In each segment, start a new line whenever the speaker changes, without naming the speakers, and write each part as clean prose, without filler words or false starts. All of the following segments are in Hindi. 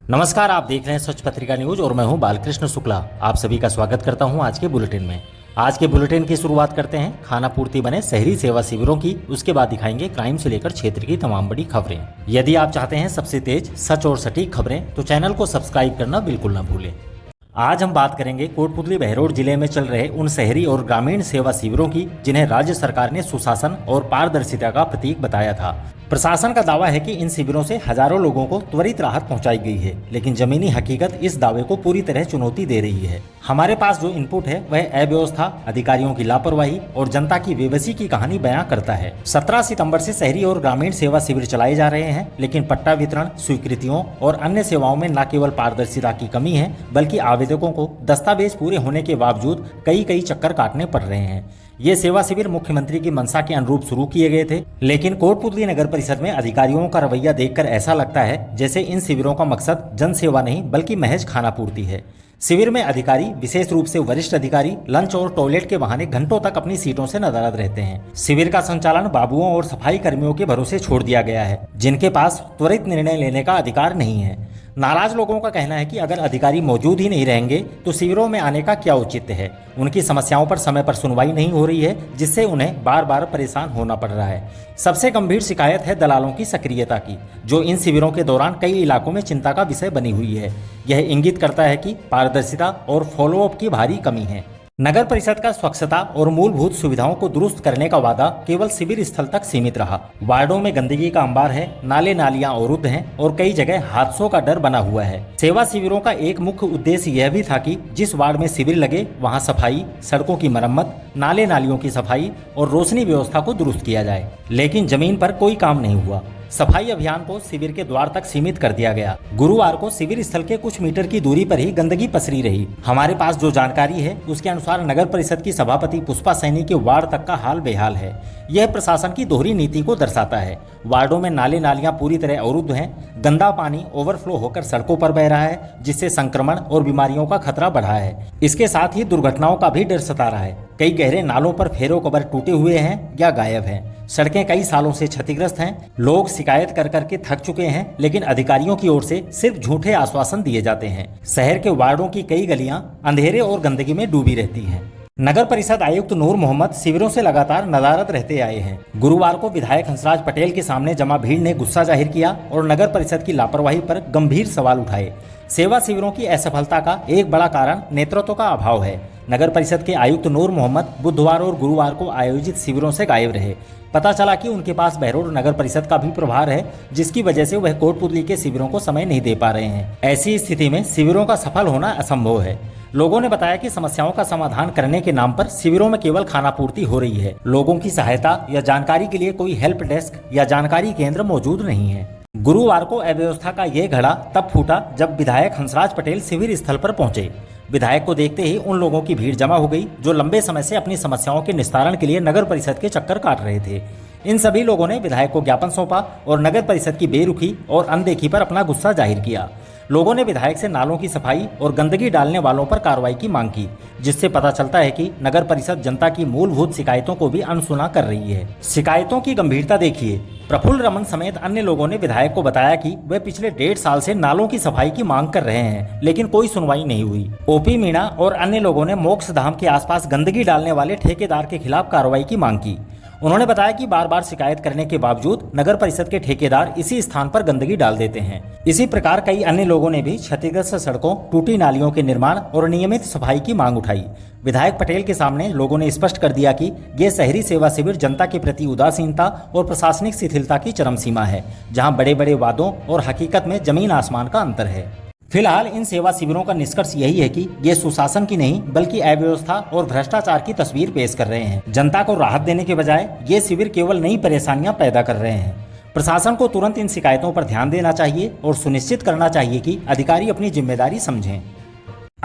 नमस्कार, आप देख रहे हैं स्वच्छ पत्रिका न्यूज और मैं हूं बालकृष्ण शुक्ला। आप सभी का स्वागत करता हूं आज के बुलेटिन में। आज के बुलेटिन की शुरुआत करते हैं खाना पूर्ति बने शहरी सेवा शिविरों की। उसके बाद दिखाएंगे क्राइम से लेकर क्षेत्र की तमाम बड़ी खबरें। यदि आप चाहते हैं सबसे तेज, सच और सटीक खबरें तो चैनल को सब्सक्राइब करना बिल्कुल न भूलें। आज हम बात करेंगे कोटपुतली बहरोड जिले में चल रहे उन शहरी और ग्रामीण सेवा शिविरों की जिन्हें राज्य सरकार ने सुशासन और पारदर्शिता का प्रतीक बताया था। प्रशासन का दावा है कि इन शिविरों से हजारों लोगों को त्वरित राहत पहुंचाई गई है, लेकिन जमीनी हकीकत इस दावे को पूरी तरह चुनौती दे रही है। हमारे पास जो इनपुट है वह अव्यवस्था, अधिकारियों की लापरवाही और जनता की बेबसी की कहानी बयां करता है। 17 सितंबर से शहरी और ग्रामीण सेवा शिविर चलाए जा रहे हैं, लेकिन पट्टा वितरण, स्वीकृतियों और अन्य सेवाओं में न केवल पारदर्शिता की कमी है, बल्कि आवेदकों को दस्तावेज पूरे होने के बावजूद कई चक्कर काटने पड़ रहे हैं। ये सेवा शिविर मुख्यमंत्री की मंशा के अनुरूप शुरू किए गए थे, लेकिन कोटपुतली नगर परिषद में अधिकारियों का रवैया देखकर ऐसा लगता है जैसे इन शिविरों का मकसद जन सेवा नहीं बल्कि महज खाना पूर्ति है। शिविर में अधिकारी, विशेष रूप से वरिष्ठ अधिकारी, लंच और टॉयलेट के बहाने घंटों तक अपनी सीटों से नदारद रहते हैं। शिविर का संचालन बाबुओं और सफाई कर्मियों के भरोसे छोड़ दिया गया है, जिनके पास त्वरित निर्णय लेने का अधिकार नहीं है। नाराज लोगों का कहना है कि अगर अधिकारी मौजूद ही नहीं रहेंगे तो शिविरों में आने का क्या औचित्य है। उनकी समस्याओं पर समय पर सुनवाई नहीं हो रही है, जिससे उन्हें बार बार परेशान होना पड़ रहा है। सबसे गंभीर शिकायत है दलालों की सक्रियता की, जो इन शिविरों के दौरान कई इलाकों में चिंता का विषय बनी हुई है। यह इंगित करता है कि पारदर्शिता और फॉलोअप की भारी कमी है। नगर परिषद का स्वच्छता और मूलभूत सुविधाओं को दुरुस्त करने का वादा केवल शिविर स्थल तक सीमित रहा। वार्डों में गंदगी का अंबार है, नाले नालियां अवरुद्ध हैं और कई जगह हादसों का डर बना हुआ है। सेवा शिविरों का एक मुख्य उद्देश्य यह भी था कि जिस वार्ड में शिविर लगे वहां सफाई, सड़कों की मरम्मत, नाले नालियों की सफाई और रोशनी व्यवस्था को दुरुस्त किया जाए, लेकिन जमीन पर कोई काम नहीं हुआ। सफाई अभियान को शिविर के द्वार तक सीमित कर दिया गया। गुरुवार को शिविर स्थल के कुछ मीटर की दूरी पर ही गंदगी पसरी रही। हमारे पास जो जानकारी है उसके अनुसार नगर परिषद की सभापति पुष्पा सैनी के वार्ड तक का हाल बेहाल है। यह प्रशासन की दोहरी नीति को दर्शाता है। वार्डों में नाले नालियां पूरी तरह अवरुद्ध हैं। गंदा पानी ओवरफ्लो होकर सड़कों पर बह रहा है, जिससे संक्रमण और बीमारियों का खतरा बढ़ा है। इसके साथ ही दुर्घटनाओं का भी डर सता रहा है। कई गहरे नालों पर फेरो कबर टूटे हुए हैं या गायब हैं। सड़कें कई सालों से क्षतिग्रस्त हैं। लोग शिकायत कर करके थक चुके हैं, लेकिन अधिकारियों की ओर से सिर्फ झूठे आश्वासन दिए जाते हैं। शहर के वार्डों की कई गलियां अंधेरे और गंदगी में डूबी रहती हैं। नगर परिषद आयुक्त नूर मोहम्मद शिविरों से लगातार नदारद रहते आए हैं। गुरुवार को विधायक हंसराज पटेल के सामने जमा भीड़ ने गुस्सा जाहिर किया और नगर परिषद की लापरवाही पर गंभीर सवाल उठाए। सेवा शिविरों की असफलता का एक बड़ा कारण नेतृत्व का अभाव है। नगर परिषद के आयुक्त नूर मोहम्मद बुधवार और गुरुवार को आयोजित शिविरों से गायब रहे। पता चला कि उनके पास बहरोड नगर परिषद का भी प्रभार है, जिसकी वजह से वह कोटपुतली के शिविरों को समय नहीं दे पा रहे हैं। ऐसी स्थिति में शिविरों का सफल होना असंभव है। लोगों ने बताया कि समस्याओं का समाधान करने के नाम पर शिविरों में केवल खाना पूर्ति हो रही है। लोगों की सहायता या जानकारी के लिए कोई हेल्प डेस्क या जानकारी केंद्र मौजूद नहीं है। गुरुवार को अव्यवस्था का यह घड़ा तब फूटा जब विधायक हंसराज पटेल शिविर स्थल पर पहुंचे। विधायक को देखते ही उन लोगों की भीड़ जमा हो गई जो लंबे समय से अपनी समस्याओं के निस्तारण के लिए नगर परिषद के चक्कर काट रहे थे। इन सभी लोगों ने विधायक को ज्ञापन सौंपा और नगर परिषद की बेरुखी और अनदेखी पर अपना गुस्सा जाहिर किया। लोगों ने विधायक से नालों की सफाई और गंदगी डालने वालों पर कार्रवाई की मांग की, जिससे पता चलता है कि नगर परिषद जनता की मूलभूत शिकायतों को भी अनसुना कर रही है। शिकायतों की गंभीरता देखिए। प्रफुल्ल रमन समेत अन्य लोगों ने विधायक को बताया कि वे पिछले 1.5 साल से नालों की सफाई की मांग कर रहे हैं, लेकिन कोई सुनवाई नहीं हुई। ओपी मीणा और अन्य लोगों ने मोक्ष धाम के आसपास गंदगी डालने वाले ठेकेदार के खिलाफ कार्रवाई की मांग की। उन्होंने बताया कि बार बार शिकायत करने के बावजूद नगर परिषद के ठेकेदार इसी स्थान पर गंदगी डाल देते हैं। इसी प्रकार कई अन्य लोगों ने भी क्षतिग्रस्त सड़कों, टूटी नालियों के निर्माण और नियमित सफाई की मांग उठाई। विधायक पटेल के सामने लोगों ने स्पष्ट कर दिया कि ये शहरी सेवा शिविर जनता के प्रति उदासीनता और प्रशासनिक शिथिलता की चरम सीमा है, जहां बड़े बड़े वादों और हकीकत में जमीन आसमान का अंतर है। फिलहाल इन सेवा शिविरों का निष्कर्ष यही है कि ये सुशासन की नहीं बल्कि अव्यवस्था और भ्रष्टाचार की तस्वीर पेश कर रहे हैं। जनता को राहत देने के बजाय ये शिविर केवल नई परेशानियां पैदा कर रहे हैं। प्रशासन को तुरंत इन शिकायतों पर ध्यान देना चाहिए और सुनिश्चित करना चाहिए कि अधिकारी अपनी जिम्मेदारी समझें।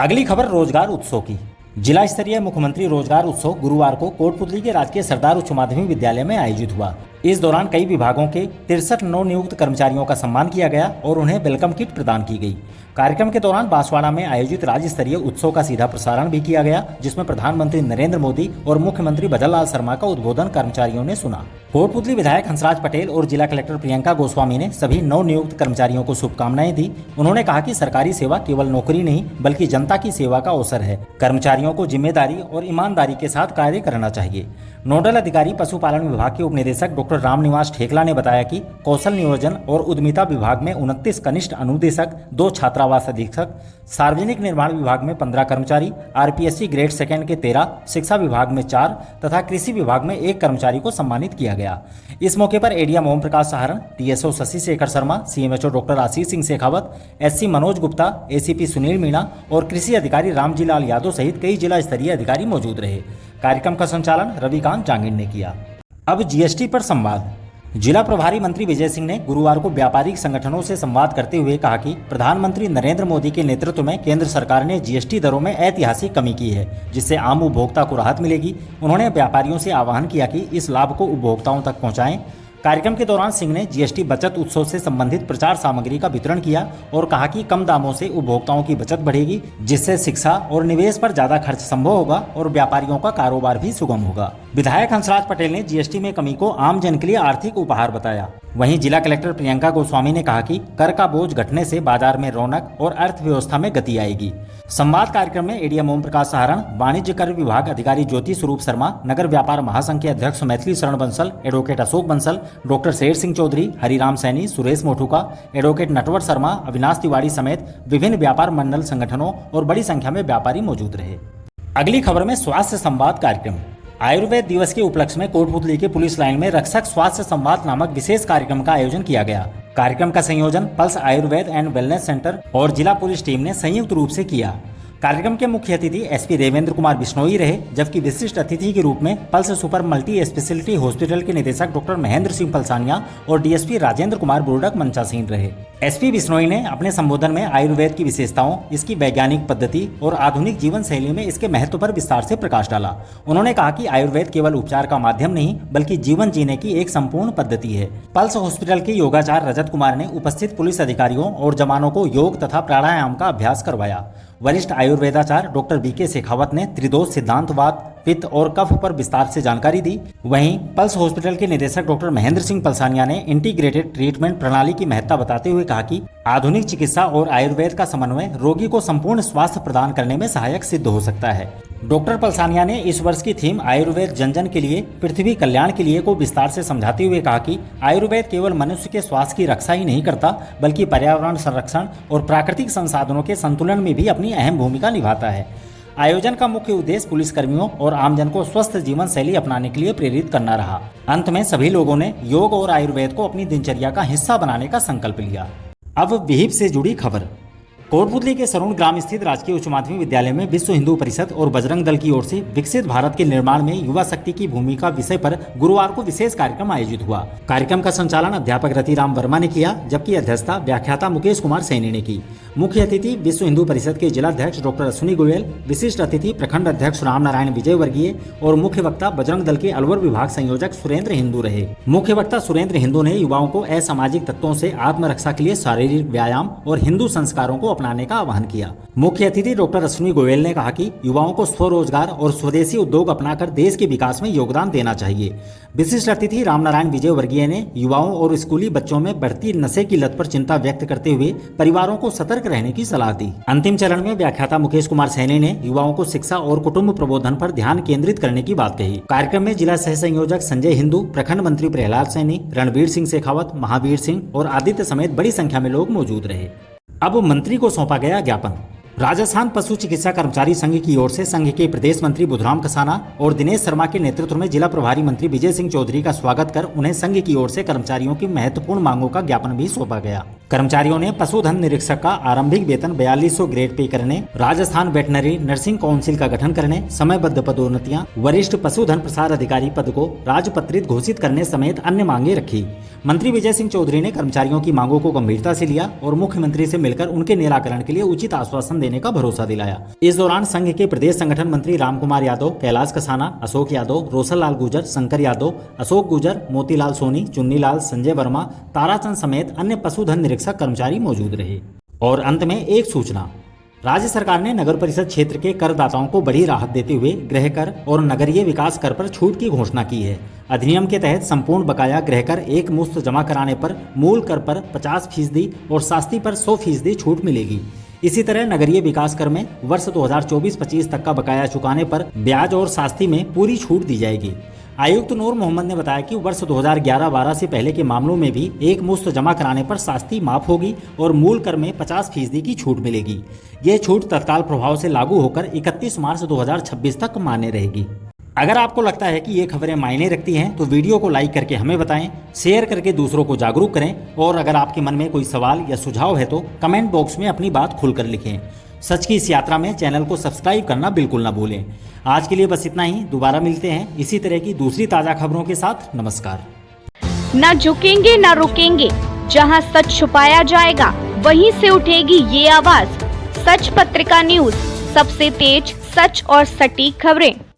अगली खबर रोजगार उत्सव की। जिला स्तरीय मुख्यमंत्री रोजगार उत्सव गुरुवार को कोटपुतली के राजकीय सरदार उच्च माध्यमिक विद्यालय में आयोजित हुआ। इस दौरान कई विभागों के 63 नवनियुक्त कर्मचारियों का सम्मान किया गया और उन्हें वेलकम किट प्रदान की गई। कार्यक्रम के दौरान बांसवाड़ा में आयोजित राज्य स्तरीय उत्सव का सीधा प्रसारण भी किया गया, जिसमें प्रधानमंत्री नरेंद्र मोदी और मुख्यमंत्री भजनलाल शर्मा का उद्बोधन कर्मचारियों ने सुना। कोटपुतली विधायक हंसराज पटेल और जिला कलेक्टर प्रियंका गोस्वामी ने सभी नवनियुक्त कर्मचारियों को शुभकामनाएं दी। उन्होंने कहा कि सरकारी सेवा केवल नौकरी नहीं बल्कि जनता की सेवा का अवसर है। कर्मचारियों को जिम्मेदारी और ईमानदारी के साथ कार्य करना चाहिए। नोडल अधिकारी पशुपालन विभाग के उप निदेशक डॉक्टर रामनिवास ठेकला ने बताया कि कौशल नियोजन और उद्यमिता विभाग में 29 कनिष्ठ अनुदेशक, 2 छात्रावास अधीक्षक, सार्वजनिक निर्माण विभाग में 15 कर्मचारी, आरपीएससी ग्रेड सेकंड के 13, शिक्षा विभाग में 4 तथा कृषि विभाग में 1 कर्मचारी को सम्मानित किया गया। इस मौके पर ADM Om Prakash Saharan, TSO Shashi Shekhar Sharma, CMHO doctor Ashish Singh Shekhawat, SC Manoj Gupta, ACP Sunil Meena और कृषि अधिकारी रामजी लाल यादव सहित कई जिला स्तरीय अधिकारी मौजूद रहे। कार्यक्रम का संचालन रविकांत जांगिड़ ने किया। अब जीएसटी पर संवाद। जिला प्रभारी मंत्री विजय सिंह ने गुरुवार को व्यापारिक संगठनों से संवाद करते हुए कहा कि प्रधानमंत्री नरेंद्र मोदी के नेतृत्व में केंद्र सरकार ने जीएसटी दरों में ऐतिहासिक कमी की है, जिससे आम उपभोक्ता को राहत मिलेगी। उन्होंने व्यापारियों से आह्वान किया कि इस लाभ को उपभोक्ताओं तक पहुंचाएं। कार्यक्रम के दौरान सिंह ने जीएसटी बचत उत्सव से संबंधित प्रचार सामग्री का वितरण किया और कहा कि कम दामों से उपभोक्ताओं की बचत बढ़ेगी, जिससे शिक्षा और निवेश पर ज्यादा खर्च संभव होगा और व्यापारियों का कारोबार भी सुगम होगा। विधायक हंसराज पटेल ने जीएसटी में कमी को आम जन के लिए आर्थिक उपहार बताया। वहीं जिला कलेक्टर प्रियंका गोस्वामी ने कहा कि कर का बोझ घटने से बाजार में रौनक और अर्थव्यवस्था में गति आएगी। संवाद कार्यक्रम में एडीएम ओम प्रकाश सहारण, वाणिज्य कर विभाग अधिकारी ज्योति स्वरूप शर्मा, नगर व्यापार महासंघ के अध्यक्ष Maithili Sharan Bansal, advocate Ashok Bansal, doctor Sher Singh Chaudhary, Hariram Saini, Suresh मोठुका, advocate Natwar Sharma, Avinash Tiwari समेत विभिन्न व्यापार मंडल संगठनों और बड़ी संख्या में व्यापारी मौजूद रहे। अगली खबर में स्वास्थ्य संवाद कार्यक्रम। आयुर्वेद दिवस के उपलक्ष्य में कोटपुतली के पुलिस लाइन में रक्षक स्वास्थ्य संवाद नामक विशेष कार्यक्रम का आयोजन किया गया। कार्यक्रम का संयोजन pulse Ayurveda and wellness centre और जिला पुलिस टीम ने संयुक्त रूप से किया। कार्यक्रम के मुख्य अतिथि एसपी देवेंद्र कुमार बिश्नोई रहे, जबकि विशिष्ट अतिथि के रूप में pulse super multi speciality hospital के निदेशक डॉक्टर महेंद्र सिंह पलसानिया और डीएसपी राजेंद्र कुमार बुर्डक मंचासीन रहे। एसपी बिश्नोई ने अपने संबोधन में आयुर्वेद की विशेषताओं, इसकी वैज्ञानिक पद्धति और आधुनिक जीवन शैली में इसके महत्व पर विस्तार से प्रकाश डाला। उन्होंने कहा कि आयुर्वेद केवल उपचार का माध्यम नहीं बल्कि जीवन जीने की एक संपूर्ण पद्धति है। पल्स हॉस्पिटल के योगाचार्य रजत कुमार ने उपस्थित पुलिस अधिकारियों और जवानों को योग तथा प्राणायाम का अभ्यास करवाया। वरिष्ठ आयुर्वेदाचार्य डॉक्टर बीके शेखावत ने त्रिदोष सिद्धांतवाद, पित्त और कफ पर विस्तार से जानकारी दी। वहीं पल्स हॉस्पिटल के निदेशक डॉक्टर महेंद्र सिंह पलसानिया ने इंटीग्रेटेड ट्रीटमेंट प्रणाली की महत्ता बताते हुए कहा कि आधुनिक चिकित्सा और आयुर्वेद का समन्वय रोगी को संपूर्ण स्वास्थ्य प्रदान करने में सहायक सिद्ध हो सकता है। डॉक्टर पलसानिया ने इस वर्ष की थीम आयुर्वेद जन जन के लिए पृथ्वी कल्याण के लिए को विस्तार से समझाते हुए कहा कि आयुर्वेद केवल मनुष्य के स्वास्थ्य की रक्षा ही नहीं करता बल्कि पर्यावरण संरक्षण और प्राकृतिक संसाधनों के संतुलन में भी अपनी अहम भूमिका निभाता है। आयोजन का मुख्य उद्देश्य पुलिसकर्मियों और आमजन को स्वस्थ जीवन शैली अपनाने के लिए प्रेरित करना रहा। अंत में सभी लोगों ने योग और आयुर्वेद को अपनी दिनचर्या का हिस्सा बनाने का संकल्प लिया। अब विहिप से जुड़ी खबर। कोटपुतली के सरुण ग्राम स्थित राजकीय उच्च माध्यमिक विद्यालय में विश्व हिंदू परिषद और बजरंग दल की ओर से विकसित भारत के निर्माण में युवा शक्ति की भूमिका विषय पर गुरुवार को विशेष कार्यक्रम आयोजित हुआ। कार्यक्रम का संचालन अध्यापक रतिराम वर्मा ने किया, जबकि अध्यक्षता व्याख्याता मुकेश कुमार सैनी ने की। मुख्य अतिथि विश्व हिंदू परिषद के जिलाध्यक्ष डॉक्टर अश्विनी गोयल, विशिष्ट अतिथि प्रखंड अध्यक्ष राम नारायण विजय वर्गीय और मुख्य वक्ता बजरंग दल के अलवर विभाग संयोजक सुरेंद्र हिंदू रहे। मुख्य वक्ता सुरेंद्र हिंदू ने युवाओं को असामाजिक तत्वों से आत्मरक्षा के लिए शारीरिक व्यायाम और हिंदू संस्कारों को अपनाने का आह्वान किया। मुख्य अतिथि डॉक्टर अश्विनी गोयल ने कहा कि युवाओं को स्वरोजगार और स्वदेशी उद्योग अपनाकर देश के विकास में योगदान देना चाहिए। विशिष्ट अतिथि रामनारायण विजय वर्गीय ने युवाओं और स्कूली बच्चों में बढ़ती नशे की लत पर चिंता व्यक्त करते हुए परिवारों को सतर्क रहने की सलाह दी। अंतिम चरण में व्याख्याता मुकेश कुमार सैनी ने युवाओं को शिक्षा और कुटुंब प्रबोधन पर ध्यान केंद्रित करने की बात कही। कार्यक्रम में जिला सह संयोजक संजय हिंदू, प्रखंड मंत्री प्रहलाद सैनी, रणवीर सिंह शेखावत, महावीर सिंह और आदित्य समेत बड़ी संख्या में लोग मौजूद रहे। अब मंत्री को सौंपा गया ज्ञापन। राजस्थान पशु चिकित्सा कर्मचारी संघ की ओर से संघ के प्रदेश मंत्री बुधराम कसाना और दिनेश शर्मा के नेतृत्व में जिला प्रभारी मंत्री विजय सिंह चौधरी का स्वागत कर उन्हें संघ की ओर से कर्मचारियों की महत्वपूर्ण मांगों का ज्ञापन भी सौंपा गया। कर्मचारियों ने पशुधन निरीक्षक का आरंभिक वेतन 4200 ग्रेड पे करने, राजस्थान वेटनरी नर्सिंग काउंसिल का गठन करने, समयबद्ध पदोन्नतियां, वरिष्ठ पशुधन प्रसार अधिकारी पद को राजपत्रित घोषित करने समेत अन्य मांगे रखी। मंत्री विजय सिंह चौधरी ने कर्मचारियों की मांगों को गंभीरता से लिया और मुख्यमंत्री से मिलकर उनके निराकरण के लिए उचित आश्वासन देने का भरोसा दिलाया। इस दौरान संघ के प्रदेश संगठन मंत्री रामकुमार यादव, कैलाश कसाना, अशोक यादव, रोशन लाल गुर्जर, शंकर यादव, अशोक गुर्जर, मोतीलाल सोनी, चुन्नीलाल, संजय वर्मा, ताराचंद समेत अन्य पशुधन निरीक्षक कर्मचारी मौजूद रहे। और अंत में एक सूचना। राज्य सरकार ने नगर परिषद क्षेत्र के करदाताओं को बड़ी राहत देते हुए गृह कर और नगरीय विकास कर पर छूट की घोषणा की है। अधिनियम के तहत संपूर्ण बकाया गृह कर एक मुश्त जमा कराने पर मूल कर पर 50% और शास्ती पर 100% छूट मिलेगी। इसी तरह नगरीय विकास कर में वर्ष 2024-25 तक का बकाया चुकाने पर ब्याज और शास्ती में पूरी छूट दी जाएगी। आयुक्त नूर मोहम्मद ने बताया कि वर्ष 2011-12 से पहले के मामलों में भी एक मुश्त जमा कराने पर शास्ती माफ होगी और मूल कर में 50% की छूट मिलेगी। यह छूट तत्काल प्रभाव से लागू होकर 31 मार्च 2026 तक मान्य रहेगी। अगर आपको लगता है कि ये खबरें मायने रखती हैं तो वीडियो को लाइक करके हमें बताएं, शेयर करके दूसरों को जागरूक करें और अगर आपके मन में कोई सवाल या सुझाव है तो कमेंट बॉक्स में अपनी बात खुलकर लिखें। सच की इस यात्रा में चैनल को सब्सक्राइब करना बिल्कुल ना भूलें। आज के लिए बस इतना ही। दोबारा मिलते हैं इसी तरह की दूसरी ताज़ा खबरों के साथ। नमस्कार।
ना झुकेंगे ना रुकेंगे, जहां सच छुपाया जाएगा वहीं से उठेगी ये आवाज। सच पत्रिका न्यूज, सबसे तेज, सच और सटीक खबरें।